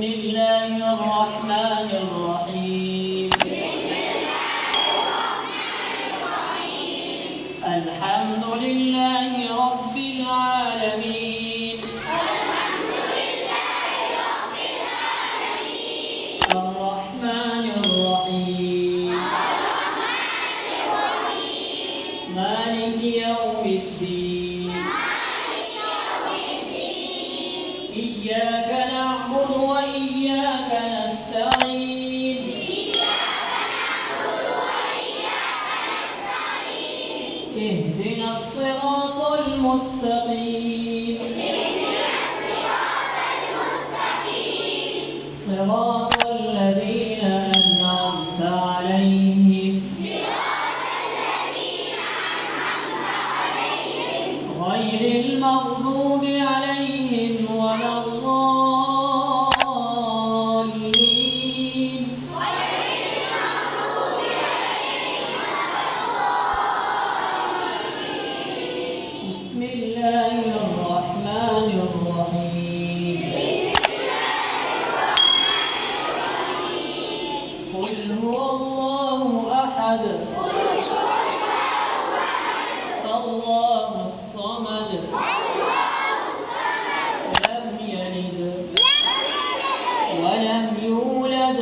الله الرحمن الرحيم. الحمد لله رب العالمين. الرحمن الرحيم. مالك يوم الدين. إياك نعبد وإياك نستعين. اهدنا الصراط المستقيم. صراط الذين أنعمت عليهم غير المغضوب عليهم ولا الضالين. بسم الله الرحمن الرحيم. قل هو الله أحد الله الصمد لم يلد ولم يولد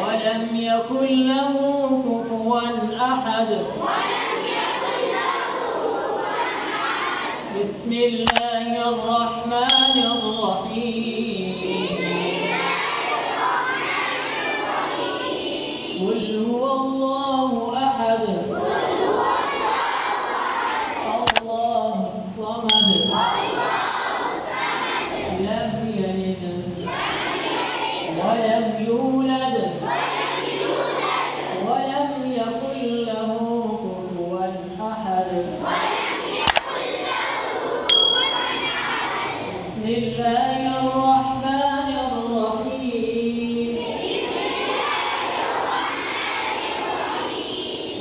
ولم يكن له كفوا أحد. بسم الله الرحمن الرحيم. قل هو الله أحد الله الصمد لم يلد ولم يولد ولم يكن له كفوا أحد. بسم الله الرحمن الرحيم.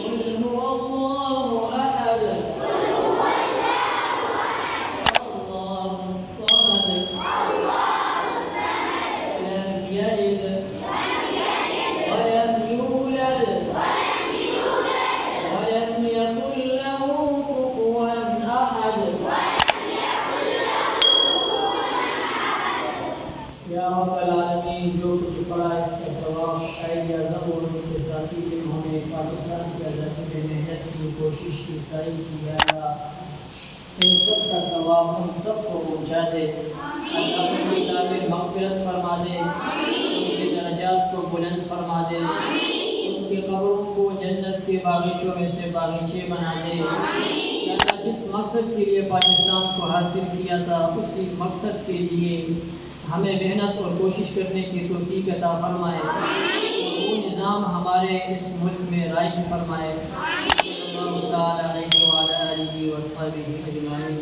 قل هو الله أحد الله الصمد لم يلد ولم يولد ولم يكن له كفوا أحد. या रब्बल आलमीन, जो कुछ पढ़ा इसका सवाब शायद ज़बूर के साथी जिन्होंने पाकिस्तान की आज़ादी में मेहनत की, कोशिश की, सही की, या अल्लाह इन सब का सवाब हम सबको पहुँचा दे। अल्लाह अपनी ताबीर मग़फ़िरत फरमा दे, उनके दर्जात को बुलंद फरमा दे, उनके कब्रों को जन्नत के बागीचों में से बागीचे बना दे। अल्लाह जिस मकसद के लिए पाकिस्तान को हासिल किया था, उसी मकसद के लिए हमें मेहनत और कोशिश करने की तौफ़ीक़ अता फरमाए और वो निज़ाम हमारे इस मुल्क में राइज फरमाए। अल्लाह ताला अलैहि व आलिहि व सल्लम अजमाइन।